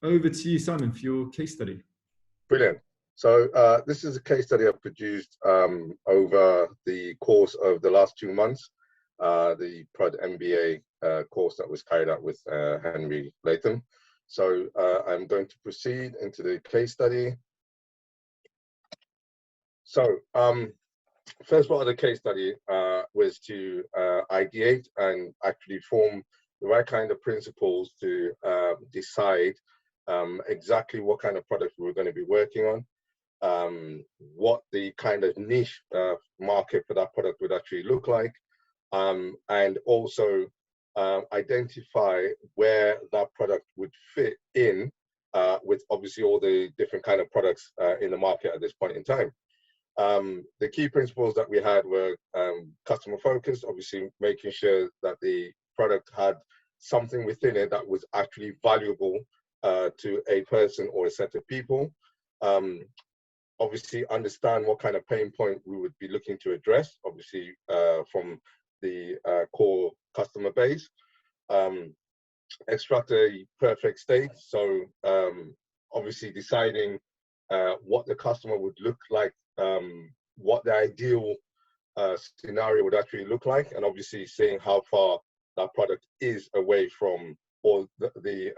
Over to you, Simon, for your case study. Brilliant. So this is a case study I've produced over the course of the last 2 months, the Prod MBA course that was carried out with Henry Latham. So I'm going to proceed into the case study. So first part of the case study was to ideate and actually form the right kind of principles to decide exactly what kind of product we were going to be working on, what the kind of niche market for that product would actually look like, and also identify where that product would fit in with obviously all the different kind of products in the market at this point in time. The key principles that we had were customer focused, obviously making sure that the product had something within it that was actually valuable to a person or a set of people. Obviously understand what kind of pain point we would be looking to address, obviously from the core customer base. Extract a perfect state, so obviously deciding what the customer would look like, what the ideal scenario would actually look like, and obviously seeing how far that product is away from, or the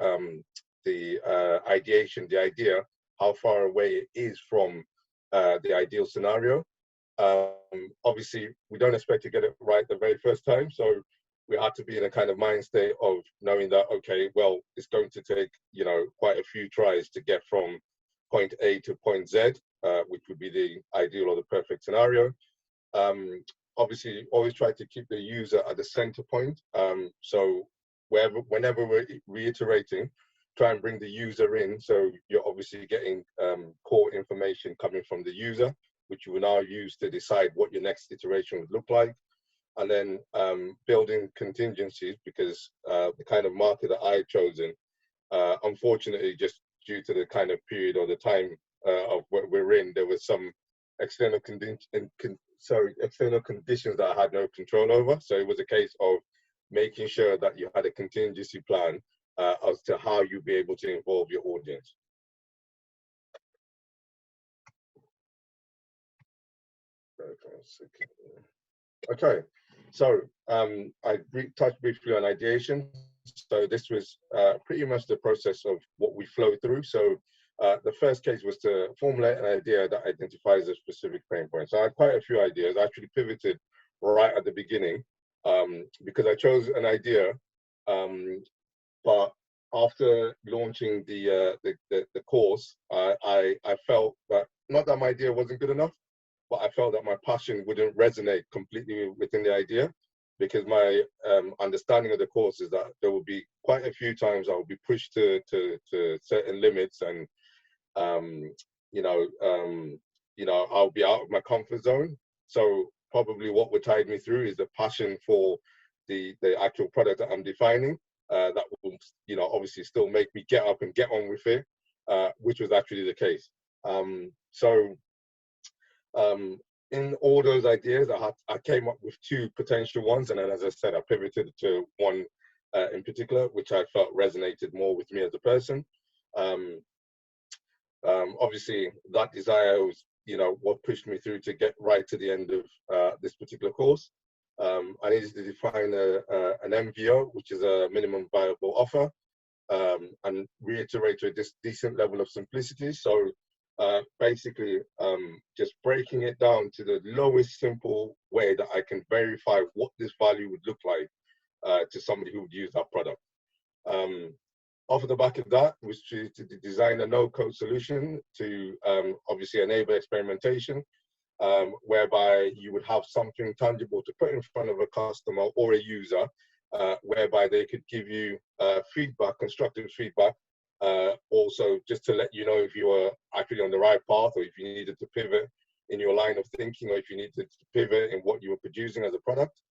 ideation, the idea, how far away it is from the ideal scenario. Obviously, we don't expect to get it right the very first time, so we had to be in a kind of mind state of knowing that, okay, well, it's going to take, you know, quite a few tries to get from point A to point Z, which would be the ideal or the perfect scenario. Obviously, always try to keep the user at the center point. So whenever we're reiterating, try and bring the user in. So you're obviously getting core information coming from the user, which you will now use to decide what your next iteration would look like. And then building contingencies, because the kind of market that I had chosen, unfortunately, just due to the kind of period or the time of what we're in, there was some external conditions that I had no control over. So it was a case of making sure that you had a contingency plan as to how you'd be able to involve your audience. Okay, so I touched briefly on ideation. So this was pretty much the process of what we flow through. So the first case was to formulate an idea that identifies a specific pain point. So I had quite a few ideas. I actually pivoted right at the beginning because I chose an idea, but after launching the course, I felt that, not that my idea wasn't good enough, but I felt that my passion wouldn't resonate completely within the idea, because my understanding of the course is that there will be quite a few times I will be pushed to certain limits, and I'll be out of my comfort zone. So probably what would tide me through is the passion for the actual product that I'm defining. That will, obviously still make me get up and get on with it, which was actually the case. In all those ideas, I came up with two potential ones, and then, as I said, I pivoted to one in particular, which I felt resonated more with me as a person. Obviously, that desire was, what pushed me through to get right to the end of this particular course. I needed to define an MVO, which is a minimum viable offer, and reiterate a decent level of simplicity. So basically, just breaking it down to the lowest simple way that I can verify what this value would look like to somebody who would use that product. Off of the back of that was to design a no-code solution to obviously enable experimentation, whereby you would have something tangible to put in front of a customer or a user, whereby they could give you feedback, constructive feedback, also just to let you know if you were actually on the right path, or if you needed to pivot in your line of thinking, or if you needed to pivot in what you were producing as a product.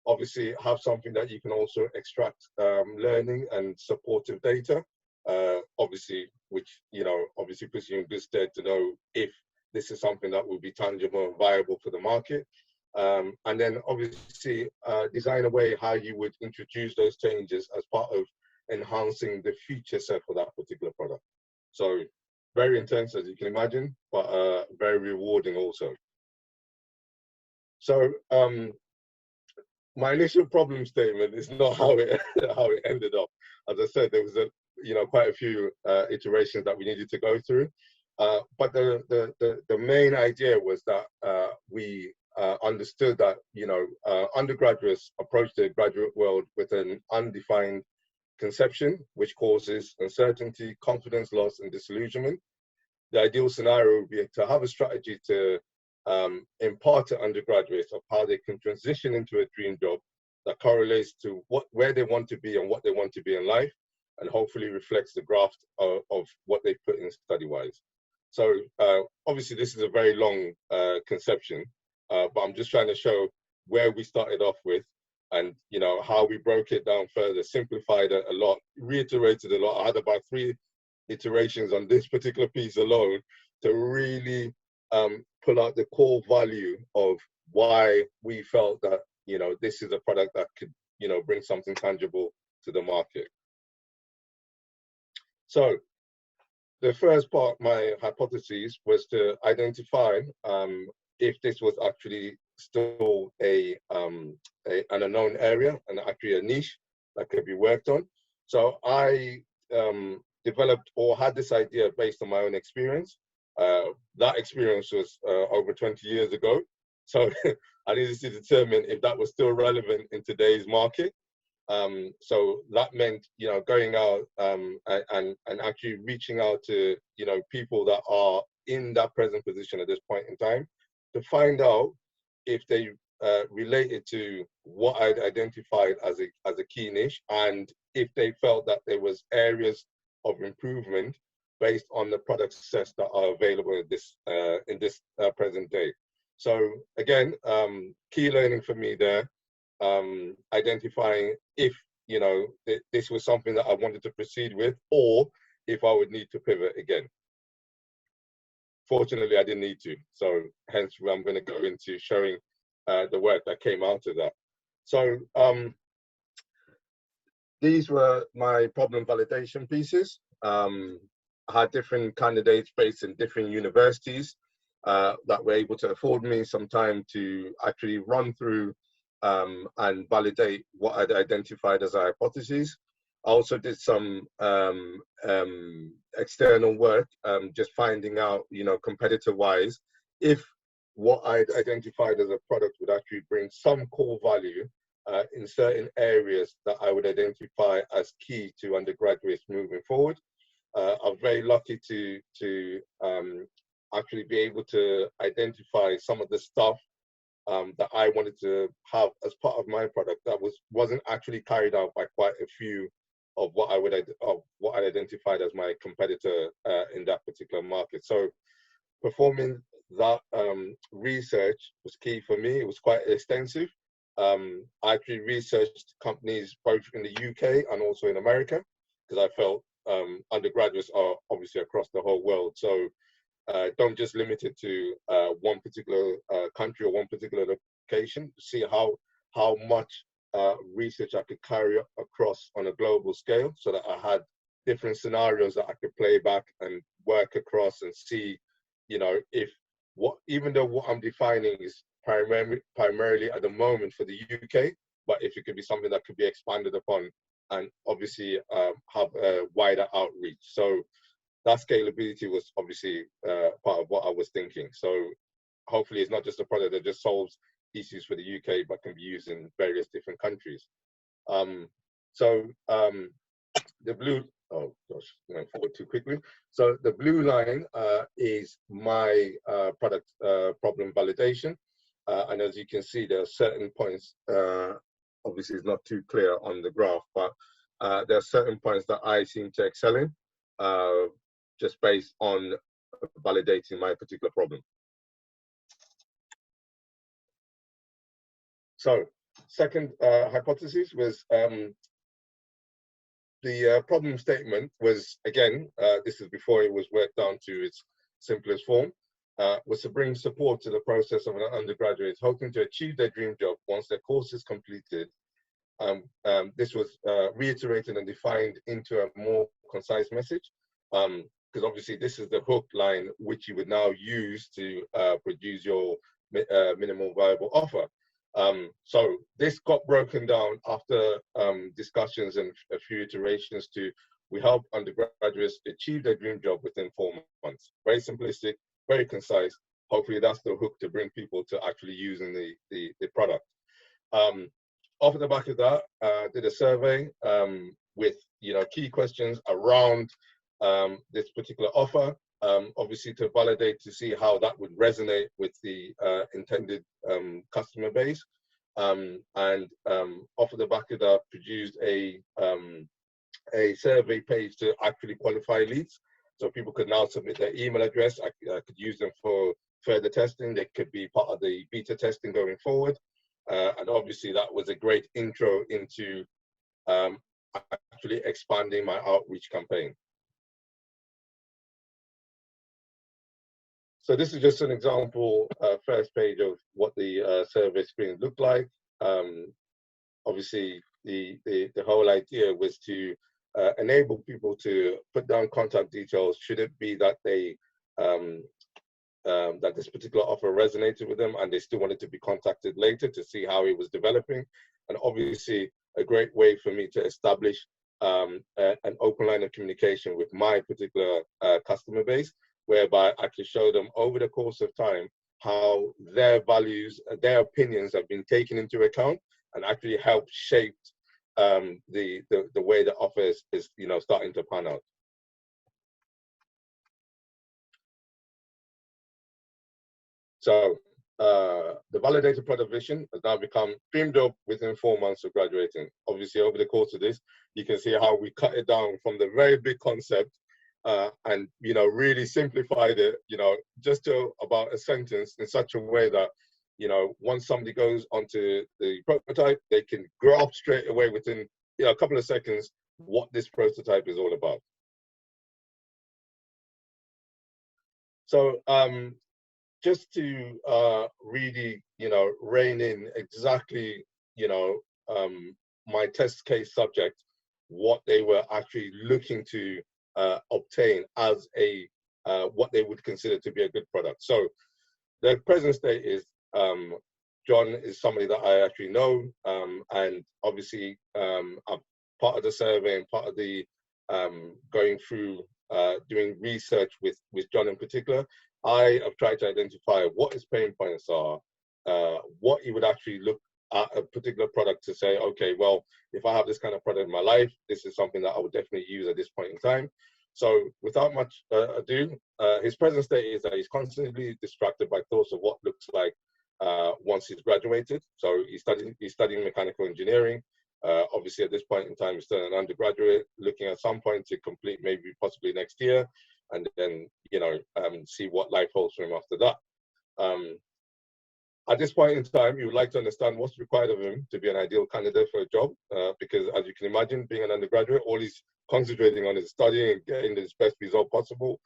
Obviously have something that you can also extract learning and supportive data, obviously, which obviously puts you in good stead to know if this is something that will be tangible and viable for the market. And then obviously design a way how you would introduce those changes as part of enhancing the feature set for that particular product. So very intense, as you can imagine, but very rewarding also. So my initial problem statement is not how it how it ended up. As I said, there was quite a few iterations that we needed to go through. But the main idea was that we understood that undergraduates approach the graduate world with an undefined conception, which causes uncertainty, confidence loss, and disillusionment. The ideal scenario would be to have a strategy to impart to undergraduates of how they can transition into a dream job that correlates to where they want to be and what they want to be in life, and hopefully reflects the graft of what they put in study-wise. So obviously this is a very long conception, but I'm just trying to show where we started off with, and how we broke it down further, simplified it a lot, reiterated a lot. I had about 3 iterations on this particular piece alone to really pull out the core value of why we felt that this is a product that could bring something tangible to the market. So the first part, my hypothesis, was to identify if this was actually still an unknown area and actually a niche that could be worked on. So I developed or had this idea based on my own experience. That experience was over 20 years ago. So I needed to determine if that was still relevant in today's market. So that meant, going out and actually reaching out to, people that are in that present position at this point in time to find out if they related to what I'd identified as a key niche, and if they felt that there was areas of improvement based on the product sets that are available in this present day. So again, key learning for me there, identifying if this was something that I wanted to proceed with, or if I would need to pivot again. Fortunately, I didn't need to, so hence I'm going to go into showing the work that came out of that. So these were my problem validation pieces. I had different candidates based in different universities that were able to afford me some time to actually run through and validate what I'd identified as a hypothesis. I also did some external work, just finding out, competitor-wise, if what I'd identified as a product would actually bring some core value in certain areas that I would identify as key to undergraduates moving forward. I'm very lucky to actually be able to identify some of the stuff that I wanted to have as part of my product that wasn't actually carried out by quite a few of what I identified as my competitor in that particular market. So performing that research was key for me. It was quite extensive. I actually researched companies both in the UK and also in America, because I felt undergraduates are obviously across the whole world. So don't just limit it to one particular country or one particular location. See how much research I could carry across on a global scale, so that I had different scenarios that I could play back and work across and see, if even though what I'm defining is primarily at the moment for the UK, but if it could be something that could be expanded upon and obviously have a wider outreach. So that scalability was obviously part of what I was thinking. So hopefully it's not just a product that just solves issues for the UK, but can be used in various different countries. The blue, oh gosh, I went forward too quickly. So the blue line is my product problem validation. And as you can see, there are certain points, obviously it's not too clear on the graph, but there are certain points that I seem to excel in, just based on validating my particular problem. So second hypothesis was the problem statement was, again, this is before it was worked down to its simplest form, was to bring support to the process of an undergraduate hoping to achieve their dream job once their course is completed, this was reiterated and defined into a more concise message, because obviously this is the hook line which you would now use to produce your minimum viable offer. So this got broken down after discussions and a few iterations to, we help undergraduates achieve their dream job within 4 months. Very simplistic, very concise. Hopefully that's the hook to bring people to actually using the product. Off the back of that, did a survey with key questions around this particular offer, obviously to validate, to see how that would resonate with the intended customer base. And off the back of that, produced a survey page to actually qualify leads. So people could now submit their email address. I could use them for further testing. They could be part of the beta testing going forward. And obviously that was a great intro into actually expanding my outreach campaign. So this is just an example, first page of what the survey screen looked like. Obviously, the whole idea was to enable people to put down contact details should it be that they that this particular offer resonated with them and they still wanted to be contacted later to see how it was developing. And obviously a great way for me to establish an open line of communication with my particular customer base, whereby I could show them over the course of time how their values, their opinions have been taken into account and actually help shape the way the offer is starting to pan out. So the validated product vision has now become dream job within 4 months of graduating. Obviously, over the course of this, you can see how we cut it down from the very big concept and really simplified it, just to about a sentence in such a way that once somebody goes onto the prototype, they can grasp straight away within a couple of seconds what this prototype is all about. So just to really, rein in exactly, my test case subject, what they were actually looking to obtain as a what they would consider to be a good product. So the present state is John is somebody that I actually know, and obviously I'm part of the survey and part of the going through doing research with John in particular. I have tried to identify what his pain points are, what he would actually look at a particular product to say, okay, well, if I have this kind of product in my life, this is something that I would definitely use at this point in time. So without much ado, his present state is that he's constantly distracted by thoughts of what looks like once he's graduated. So he's studying mechanical engineering. Obviously at this point in time, he's still an undergraduate, looking at some point to complete maybe possibly next year, and then see what life holds for him after that. At this point in time, you would like to understand what's required of him to be an ideal candidate for a job, because as you can imagine, being an undergraduate, all he's concentrating on is studying and getting the best result possible.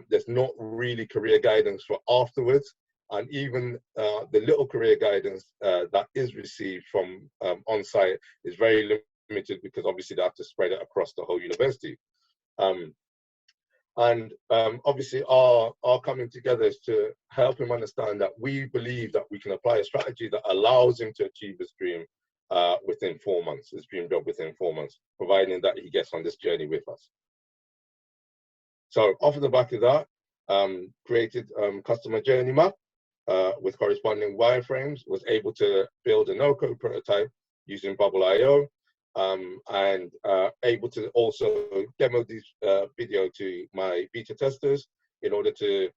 There's not really career guidance for afterwards, and even the little career guidance that is received from on-site is very limited, because obviously they have to spread it across the whole university. And obviously our coming together is to help him understand that we believe that we can apply a strategy that allows him to achieve his dream within 4 months, his dream job within 4 months, providing that he gets on this journey with us. So off of the back of that, created customer journey map with corresponding wireframes, was able to build a no-code prototype using Bubble.io, and able to also demo this video to my beta testers in order to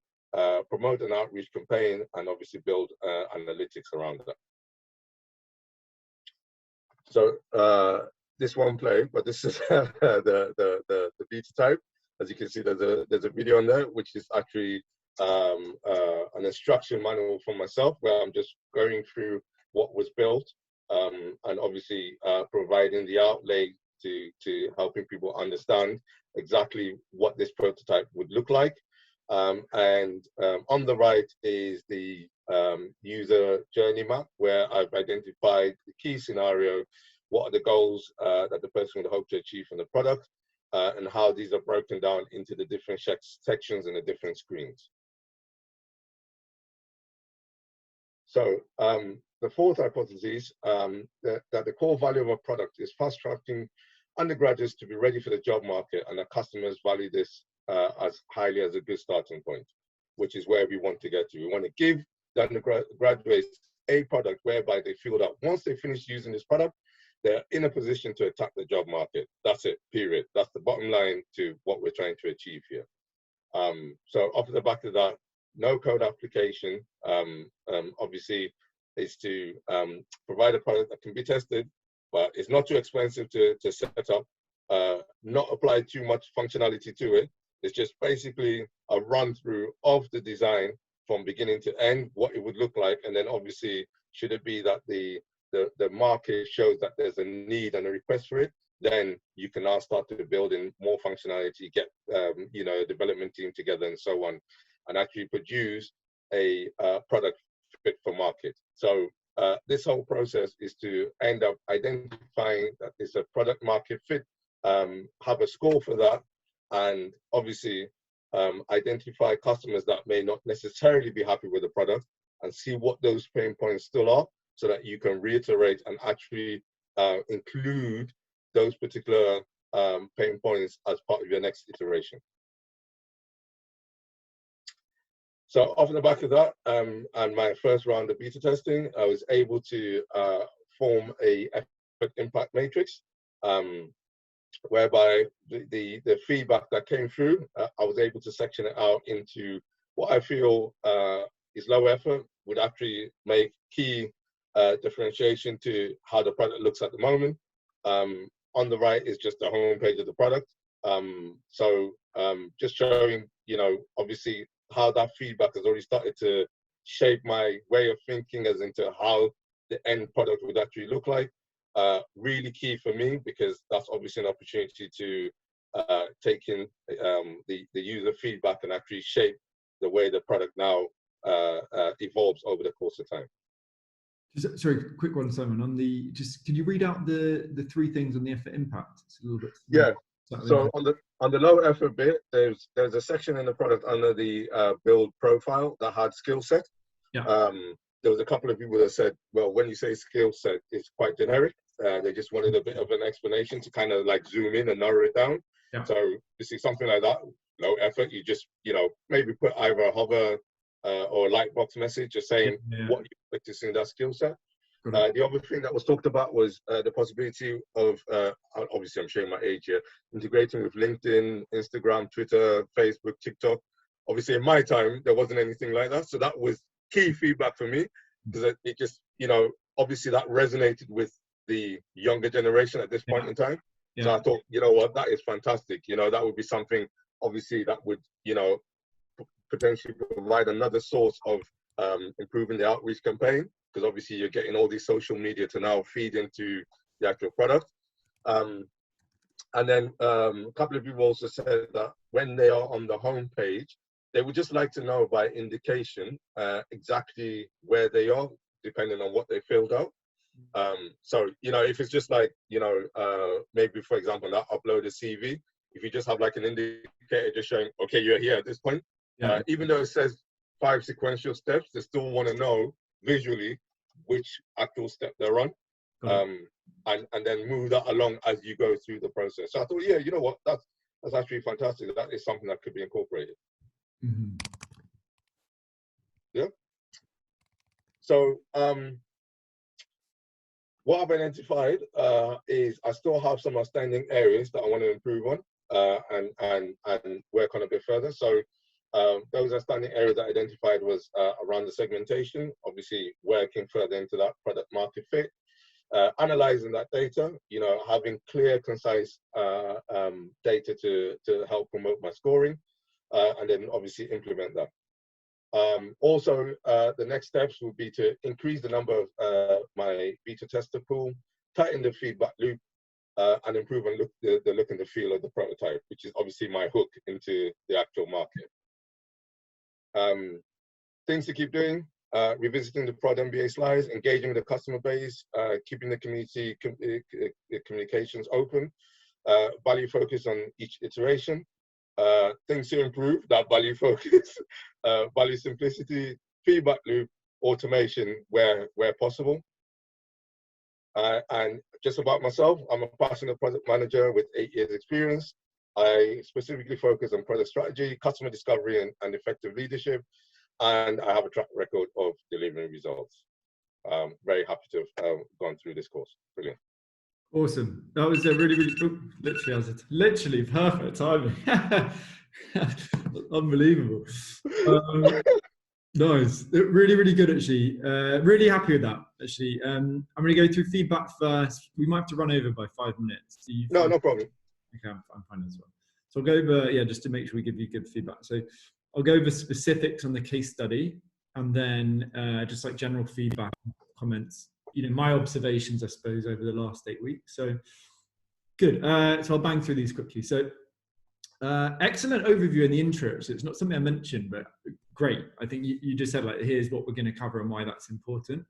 promote an outreach campaign and obviously build analytics around that. So this won't play, but this is the beta type. As you can see, there's a video on there, which is actually an instruction manual for myself, where I'm just going through what was built, and obviously providing the outlay to helping people understand exactly what this prototype would look like. And on the right is the user journey map, where I've identified the key scenario what are the goals that the person would hope to achieve from the product, and how these are broken down into the different sections and the different screens. So the fourth hypothesis, that the core value of a product is fast-tracking undergraduates to be ready for the job market, and that customers value this as highly as a good starting point, which is where we want to get to. We want to give the undergraduates a product whereby they feel that once they finish using this product, they're in a position to attack the job market. That's it, period. That's the bottom line to what we're trying to achieve here. So off the back of that, no code application, obviously, is to provide a product that can be tested, but it's not too expensive to set up, not apply too much functionality to it. It's just basically a run through of the design from beginning to end, what it would look like. And then obviously, should it be that the market shows that there's a need and a request for it, then you can now start to build in more functionality, get a development team together and so on, and actually produce a product fit for market. So this whole process is to end up identifying that it's a product market fit, have a score for that, and obviously identify customers that may not necessarily be happy with the product, and see what those pain points still are, so that you can reiterate and actually include those particular pain points as part of your next iteration. So off the back of that, and my first round of beta testing, I was able to form a effort impact matrix, whereby the feedback that came through, I was able to section it out into what I feel is low effort, would actually make key differentiation to how the product looks at the moment. On the right is just the homepage of the product. Just showing, obviously how that feedback has already started to shape my way of thinking as into how the end product would actually look like. Really key for me, because that's obviously an opportunity to take in the user feedback and actually shape the way the product now evolves over the course of time. Sorry, quick one, Simon. Can you read out the three things on the effort impact? It's a little bit. Yeah. So on the low effort bit, there's a section in the product under the build profile that had skill set. Yeah. There was a couple of people that said, well, when you say skill set, it's quite generic. They just wanted a bit of an explanation to kind of like zoom in and narrow it down. Yeah. So you see something like that, low effort, you just, maybe put either a hover or a lightbox message just saying what you expect to see in that skill set. The other thing that was talked about was the possibility of, obviously I'm showing my age here, integrating with LinkedIn, Instagram, Twitter, Facebook, TikTok. Obviously in my time, there wasn't anything like that. So that was key feedback for me, because it just, obviously that resonated with the younger generation at this point in time. Yeah. So I thought, you know what, that is fantastic. That would be something, obviously, that would, potentially provide another source of improving the outreach campaign, because obviously you're getting all these social media to now feed into the actual product. And then a couple of people also said that when they are on the home page, they would just like to know by indication exactly where they are, depending on what they filled out. So, if it's just like, maybe, for example, that upload a CV, if you just have like an indicator just showing, okay, you're here at this point, even though it says 5 sequential steps, they still want to know visually which actual step they're on, and then move that along as you go through the process. So I thought, yeah, you know what, that's actually fantastic. That is something that could be incorporated. Mm-hmm. Yeah. So what I've identified is I still have some outstanding areas that I want to improve on and work on a bit further. So those outstanding areas I identified was around the segmentation, obviously working further into that product market fit, analyzing that data, having clear, concise data to help promote my scoring, and then obviously implement that. Also, the next steps would be to increase the number of my beta tester pool, tighten the feedback loop, and improve and the look and the feel of the prototype, which is obviously my hook into the actual market. Things to keep doing. revisiting the Prod MBA slides, engaging with the customer base, keeping the community communications open, value focus on each iteration, things to improve, that value focus, value simplicity, feedback loop, automation where possible. And just about myself, I'm a passionate product manager with 8 years experience. I specifically focus on product strategy, customer discovery, and effective leadership. And I have a track record of delivering results. Very happy to have gone through this course. Brilliant. Awesome. That was a really, literally perfect timing. Unbelievable. Nice. Really good, actually. Really happy with that, actually. I'm going to go through feedback first. We might have to run over by 5 minutes. No problem. Okay, I'm fine as well. So I'll go over, just to make sure we give you good feedback. So I'll go over specifics on the case study, and then just like general feedback, comments, my observations, I suppose, over the last 8 weeks. So good. So I'll bang through these quickly. So excellent overview in the intro. So it's not something I mentioned, but great. I think you just said, like, here's what we're going to cover and why that's important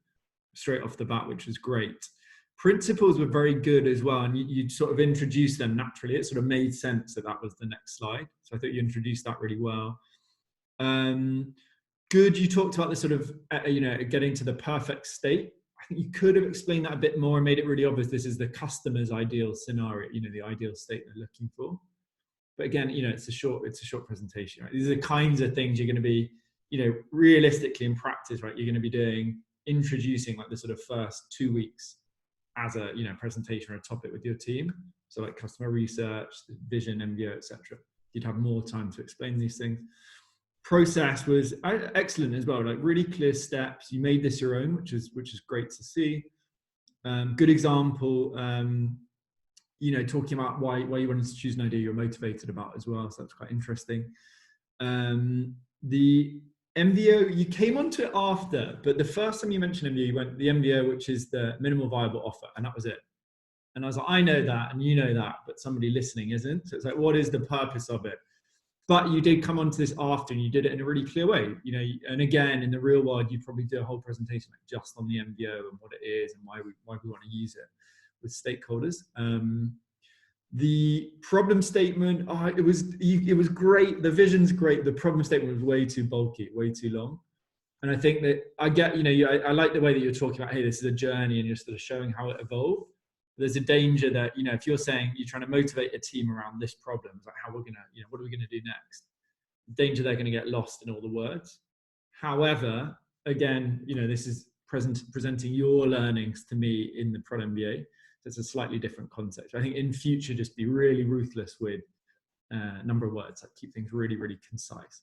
straight off the bat, which was great. Principles were very good as well, and you sort of introduced them naturally. It sort of made sense that was the next slide. So I thought you introduced that really well. Good. You talked about the sort of, getting to the perfect state. I think you could have explained that a bit more and made it really obvious. This is the customer's ideal scenario, the ideal state they're looking for. But again, it's a short presentation, right? These are the kinds of things you're going to be, realistically in practice, right? You're going to be doing, introducing like the sort of first 2 weeks as a, presentation or a topic with your team. So like customer research, vision, MBO, etc. You'd have more time to explain these things. Process was excellent as well, like really clear steps. You made this your own, which is great to see. Good example, talking about why you wanted to choose an idea you're motivated about as well. So that's quite interesting. The MBO, you came onto it after, but the first time you mentioned MBO, you went the MBO, which is the minimal viable offer, and that was it. And I was like, I know that, and you know that, but somebody listening isn't. So it's like, what is the purpose of it? But you did come onto this after, and you did it in a really clear way. And again, in the real world, you probably do a whole presentation like just on the MBO and what it is and why we want to use it with stakeholders. The problem statement, it was great. The vision's great. The problem statement was way too bulky, way too long. And I think that I get, I like the way that you're talking about, hey, this is a journey, and you're sort of showing how it evolved. There's a danger that, if you're saying you're trying to motivate a team around this problem, it's like how we're going to, what are we going to do next? Danger they're going to get lost in all the words. However, again, this is presenting your learnings to me in the Prod MBA. It's a slightly different context. I think in future, just be really ruthless with number of words, like keep things really, really concise.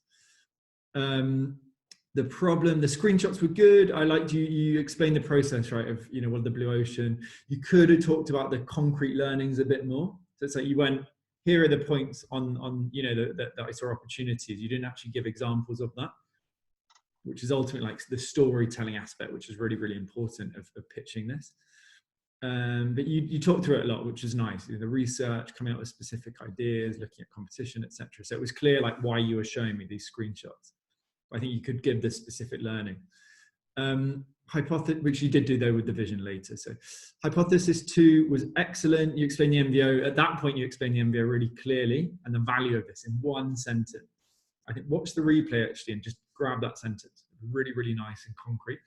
The screenshots were good. I liked you explained the process, right, of, what the blue ocean. You could have talked about the concrete learnings a bit more. So it's like you went, here are the points on that I saw opportunities. You didn't actually give examples of that, which is ultimately like the storytelling aspect, which is really, really important of pitching this. But you talked through it a lot, which is nice. The research, coming up with specific ideas, looking at competition, etc. So it was clear like why you were showing me these screenshots. I think you could give the specific learning. Hypothesis, which you did do though with the vision later. So hypothesis 2 was excellent. You explained the MBO. At that point, you explained the MBO really clearly and the value of this in one sentence. I think watch the replay actually and just grab that sentence. Really, really nice and concrete.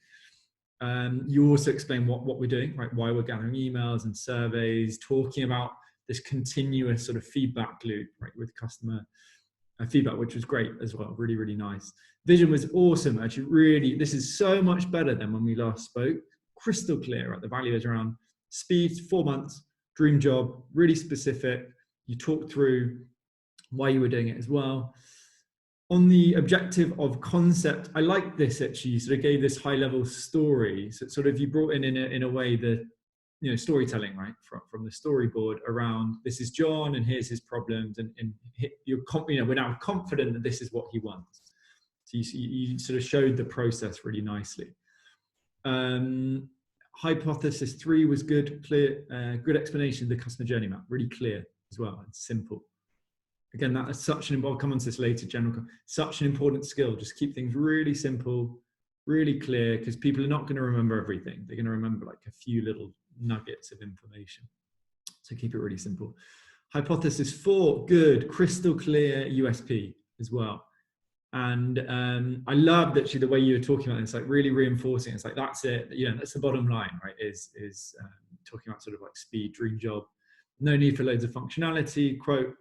You also explain what we're doing, right? Why we're gathering emails and surveys, talking about this continuous sort of feedback loop, right, with customer feedback, which was great as well. Really, really nice. Vision was awesome. Actually, really, this is so much better than when we last spoke. Crystal clear, right? The value is around speed, 4 months, dream job, really specific. You talked through why you were doing it as well. On the objective of concept, I like this actually. You sort of gave this high level story. So sort of you brought in a way the storytelling, right, from the storyboard around this is John and here's his problems, and we're now confident that this is what he wants. So you sort of showed the process really nicely. Hypothesis 3 was good, clear, good explanation of the customer journey map, really clear as well and simple. Again, that is I'll come on to this later, such an important skill. Just keep things really simple, really clear, because people are not going to remember everything. They're going to remember like a few little nuggets of information. So keep it really simple. Hypothesis 4, good, crystal clear USP as well. And I loved actually the way you were talking about it. It's like really reinforcing. It's like, that's it. You know, that's the bottom line, right? Is talking about sort of like speed, dream job, no need for loads of functionality. Quote,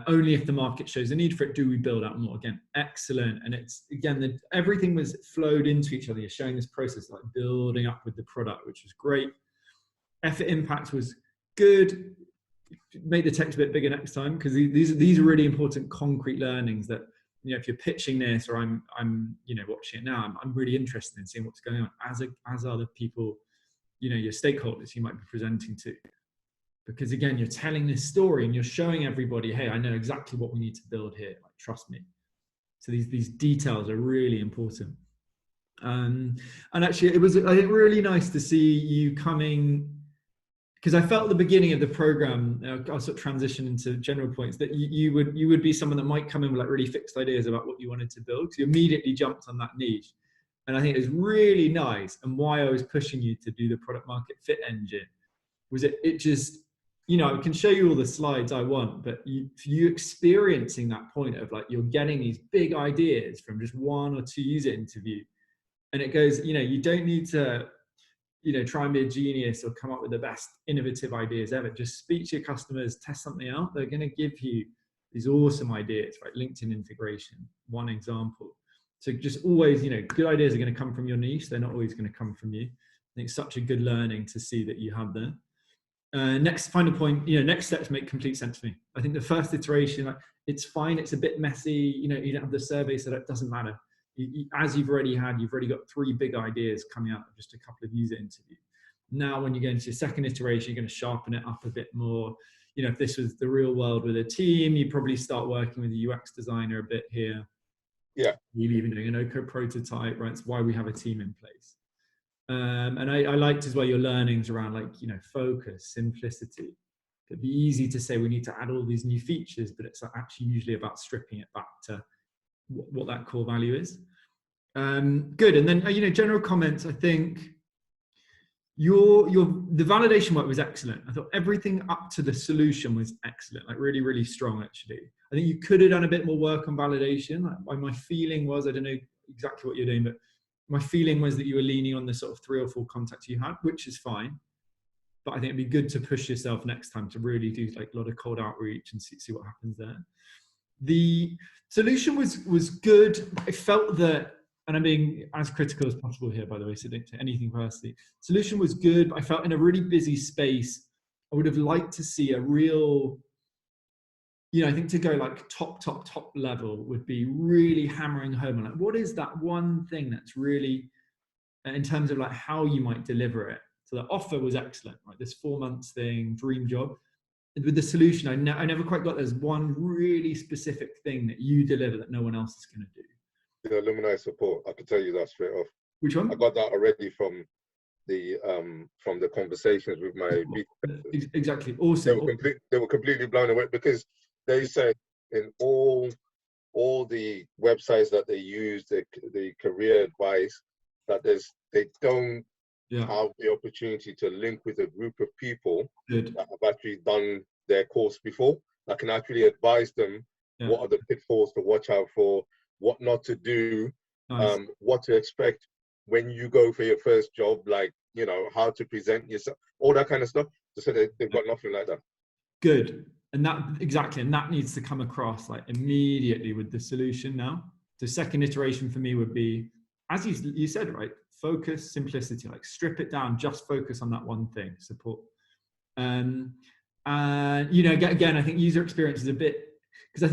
only if the market shows a need for it do we build out more. Again, excellent. And it's, again, everything was flowed into each other. You're showing this process like building up with the product, which was great. Effort impact was good. Make the text a bit bigger next time, because these are really important concrete learnings that, you know, if you're pitching this, or I'm you know, watching it now, I'm really interested in seeing what's going on, as are the people, you know, your stakeholders you might be presenting to. Because again, you're telling this story and you're showing everybody, hey, I know exactly what we need to build here, like, trust me. So these details are really important. And actually, it was, I think, really nice to see you coming, because I felt at the beginning of the program, I'll sort of transition into general points, that you would be someone that might come in with like really fixed ideas about what you wanted to build. So you immediately jumped on that niche. And I think it was really nice. And why I was pushing you to do the product market fit engine was it just, you know, I can show you all the slides I want, but you experiencing that point of like, you're getting these big ideas from just 1 or 2 user interview. And it goes, you know, you don't need to, you know, try and be a genius or come up with the best innovative ideas ever. Just speak to your customers, test something out. They're going to give you these awesome ideas, right? LinkedIn integration, one example. So just always, you know, good ideas are going to come from your niche. They're not always going to come from you. I think it's such a good learning to see that you have there. Next final point, you know, next steps make complete sense to me. I think the first iteration, like, it's fine. It's a bit messy. You know, you don't have the survey, so that doesn't matter. As you've already got 3 big ideas coming out of just a couple of user interviews. Now, when you go into your second iteration, you're going to sharpen it up a bit more. You know, if this was the real world with a team, you probably start working with a UX designer a bit here. Yeah. Maybe even doing an OK prototype, right? It's why we have a team in place. And I liked as well your learnings around, like, you know, focus, simplicity. It'd be easy to say we need to add all these new features, but it's actually usually about stripping it back to what that core value is. Good. And then, you know, general comments. I think the validation work was excellent. I thought everything up to the solution was excellent, like really, really strong, actually. I think you could have done a bit more work on validation. Like, my feeling was, I don't know exactly what you're doing, but my feeling was that you were leaning on the sort of 3 or 4 contacts you had, which is fine. But I think it'd be good to push yourself next time to really do like a lot of cold outreach and see what happens there. The solution was good. I felt that, and I'm being as critical as possible here, by the way, so don't take anything personally. Solution was good, but I felt in a really busy space, I would have liked to see a real, you know, I think to go like top level would be really hammering home on like, what is that one thing that's really, in terms of like how you might deliver it. So the offer was excellent, right? This 4 months thing, dream job. With the solution, I never quite got, there's one really specific thing that you deliver that no one else is going to do. The alumni support, I can tell you that straight off. Which one? I got that already from the conversations with my exactly. Awesome. They were completely blown away, because they said in all the websites that they use, the career advice, that they don't have the opportunity to link with a group of people that have actually done their course before, that can actually advise them what are the pitfalls to watch out for, what not to do, what to expect when you go for your first job, like, you know, how to present yourself, all that kind of stuff. So they've got nothing like that. Good. And that needs to come across like immediately with the solution now. The second iteration for me would be, as you said, right, focus, simplicity, like strip it down, just focus on that one thing, support. And you know, again, I think user experience is a bit, because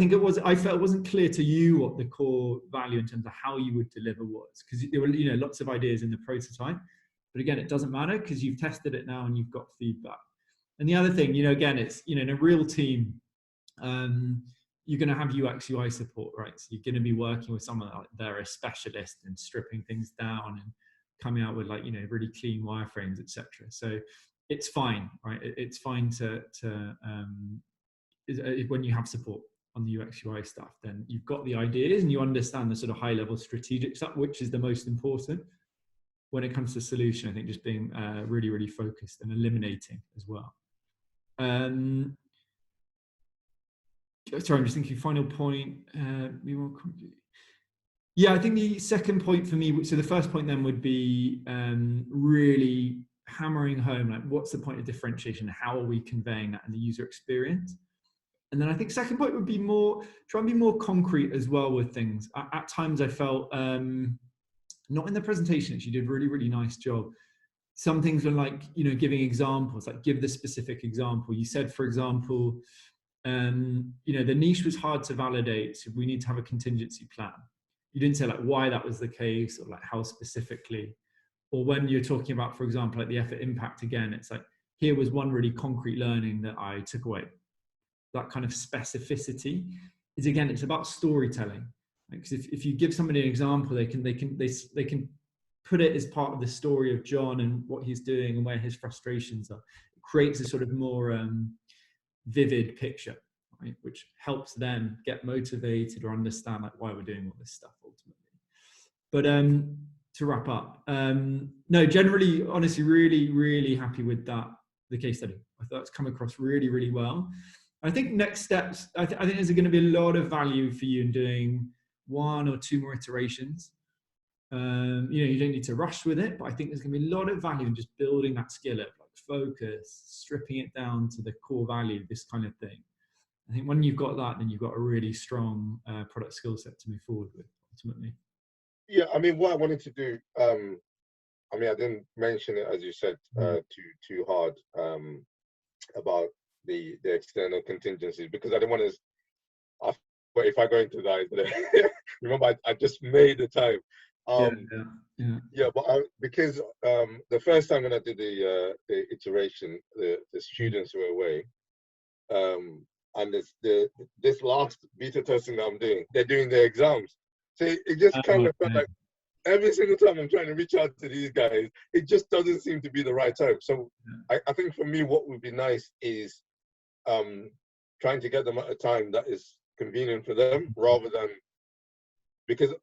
I felt it wasn't clear to you what the core value in terms of how you would deliver was, because there were, you know, lots of ideas in the prototype, but again, it doesn't matter because you've tested it now and you've got feedback. And the other thing, you know, again, it's, you know, in a real team, you're going to have UX UI support, right? So you're going to be working with someone like they're a specialist in stripping things down and coming out with, like, you know, really clean wireframes, etc. So it's fine, right? It's fine to when you have support on the UX UI stuff, then you've got the ideas and you understand the sort of high level strategic stuff, which is the most important. When it comes to solution, I think just being really, really focused and eliminating as well. Sorry, I'm just thinking final point. Yeah, I think the second point for me, so the first point then would be really hammering home, like what's the point of differentiation? How are we conveying that in the user experience? And then I think second point would be try and be more concrete as well with things. At times I felt, not in the presentation, she did a really, really nice job. Some things were like, giving examples, like give the specific example. You said, for example, the niche was hard to validate, so we need to have a contingency plan. You didn't say like why that was the case or like how specifically. Or when you're talking about, for example, like the effort impact again, it's like, here was one really concrete learning that I took away. That kind of specificity is, again, it's about storytelling. Because if you give somebody an example, they can put it as part of the story of John and what he's doing and where his frustrations are. It creates a sort of more vivid picture, right? Which helps them get motivated or understand like why we're doing all this stuff ultimately. But to wrap up, no, generally, honestly, really, really happy with that, the case study. I thought it's come across really, really well. I think next steps, I think there's going to be a lot of value for you in doing 1 or 2 more iterations. You don't need to rush with it, but I think there's going to be a lot of value in just building that skill up, like focus, stripping it down to the core value, this kind of thing. I think when you've got that, then you've got a really strong product skill set to move forward with ultimately. Yeah, I mean, what I wanted to do, I didn't mention it, as you said, too hard about the external contingencies, because I didn't want to, but if I go into that, remember, I just made the time. Because the first time when I did the iteration, the students were away, and this last beta testing that I'm doing, they're doing their exams. So it just kind of felt like every single time I'm trying to reach out to these guys, it just doesn't seem to be the right time. So I think for me, what would be nice is trying to get them at a time that is convenient for them, rather than because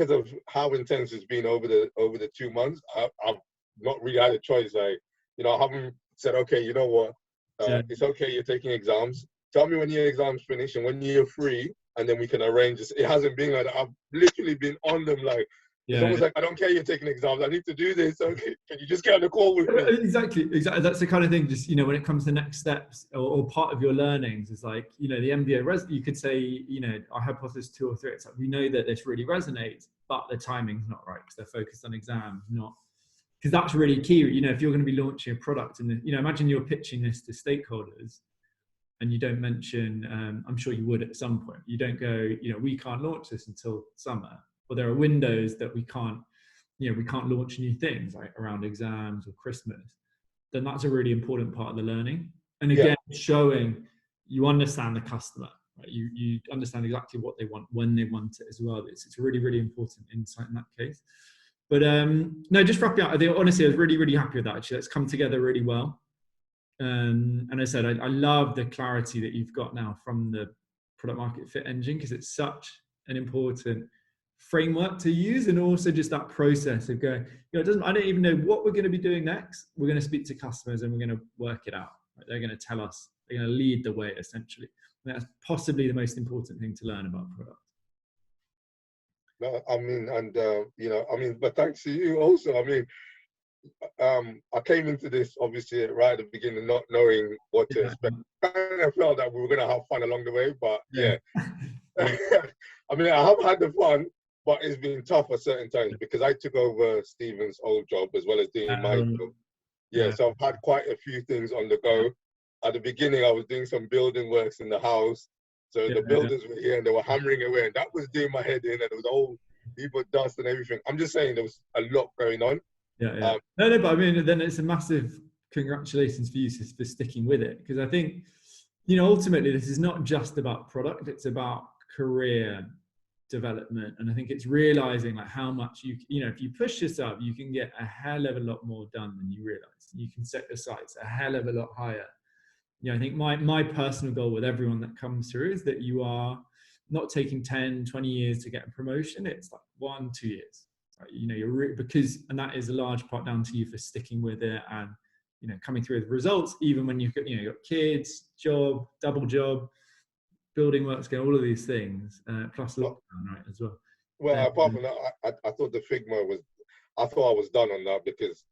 of how intense it's been over the 2 months. I've not really had a choice. I haven't said, okay, you know what, it's okay, you're taking exams. Tell me when your exams finish and when you're free, and then we can arrange this. It hasn't been like that. I've literally been on them like, it's almost like, I don't care you're taking exams, I need to do this. Okay, can you just get on the call with me? Exactly. That's the kind of thing, just, when it comes to next steps or part of your learnings is like, the MBA, you could say, our hypothesis 2 or 3, it's like, we know that this really resonates, but the timing's not right because they're focused on exams, because that's really key. If you're going to be launching a product and, imagine you're pitching this to stakeholders and you don't mention, I'm sure you would at some point, you don't go, we can't launch this until summer, or there are windows that we can't launch new things like around exams or Christmas. Then that's a really important part of the learning. And again, showing you understand the customer, right? You understand exactly what they want when they want it as well. It's a really, really important insight in that case. But no, just wrapping up, I think honestly I was really, really happy with that. Actually, it's come together really well. And I said, I love the clarity that you've got now from the product market fit engine, because it's such an important framework to use, and also just that process of going, I don't even know what we're going to be doing next. We're going to speak to customers and we're going to work it out. Right? They're going to tell us, they're going to lead the way essentially. And that's possibly the most important thing to learn about product. No, but thanks to you also. I came into this obviously right at the beginning, not knowing what to expect. I kind of felt that we were going to have fun along the way, but I have had the fun, but it's been tough at certain times because I took over Stephen's old job as well as doing my job. So I've had quite a few things on the go. At the beginning, I was doing some building works in the house. So the builders were here and they were hammering away, and that was doing my head in, and it was all people dust and everything. I'm just saying there was a lot going on. No, but then it's a massive congratulations for you for sticking with it, because I think, ultimately this is not just about product, it's about career development. And I think it's realizing like how much if you push yourself, you can get a hell of a lot more done than you realize. You can set your sights a hell of a lot higher I think my personal goal with everyone that comes through is that you are not taking 10, 20 years to get a promotion. It's like 1, 2 years. Right? And that is a large part down to you for sticking with it and, coming through with results, even when you've got kids, job, double job, building works, all of these things, plus lockdown, right, as well. Well, apart from that, I thought the Figma I thought I was done on that, because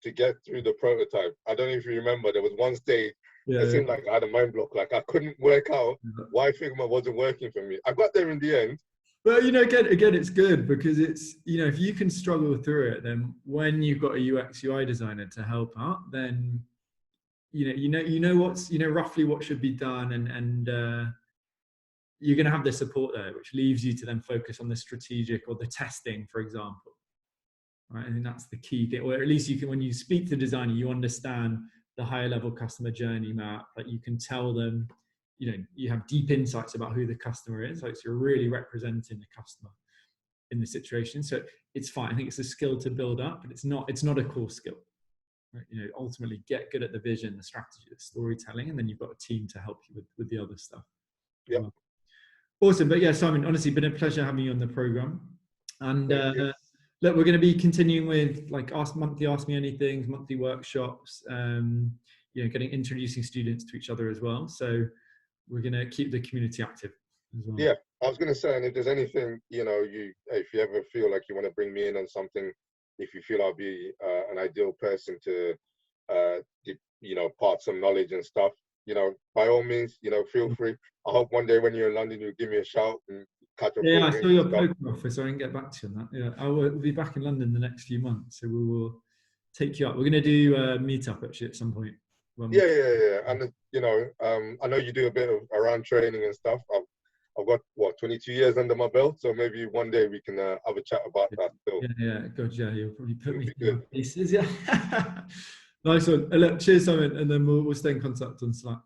to get through the prototype, I don't know if you remember, there was one stage, it seemed like I had a mind block, like I couldn't work out why Figma wasn't working for me. I got there in the end. But again, it's good because it's, if you can struggle through it, then when you've got a UX UI designer to help out, then what's roughly what should be done, and you're going to have the support there, which leaves you to then focus on the strategic or the testing, for example. Right? I think that's the key thing, or at least you can, when you speak to the designer, you understand the higher level customer journey map, that you can tell them, you have deep insights about who the customer is. Like, so you're really representing the customer in the situation. So it's fine. I think it's a skill to build up, but it's not a core skill. Right? Ultimately get good at the vision, the strategy, the storytelling, and then you've got a team to help you with the other stuff. Yeah. Awesome. But yeah, Simon, honestly, been a pleasure having you on the program. And look, we're going to be continuing with monthly Ask Me Anythings, monthly workshops, introducing students to each other as well. So we're going to keep the community active as well. Yeah, I was going to say, and if there's anything, if you ever feel like you want to bring me in on something, if you feel I'll be an ideal person to, part some knowledge and stuff, by all means, feel free. I hope one day when you're in London, you'll give me a shout and catch up. Yeah, I saw your poker offer, so I can get back to you on that. Yeah, I will be back in London the next few months, so we will take you up. We're going to do a meetup actually at some point. Yeah. And I know you do a bit of around training and stuff. I've got 22 years under my belt, so maybe one day we can have a chat about that still. Yeah, good. Yeah, you'll probably put me through pieces. Yeah, nice one. Look, cheers, Simon, and then we'll stay in contact on Slack.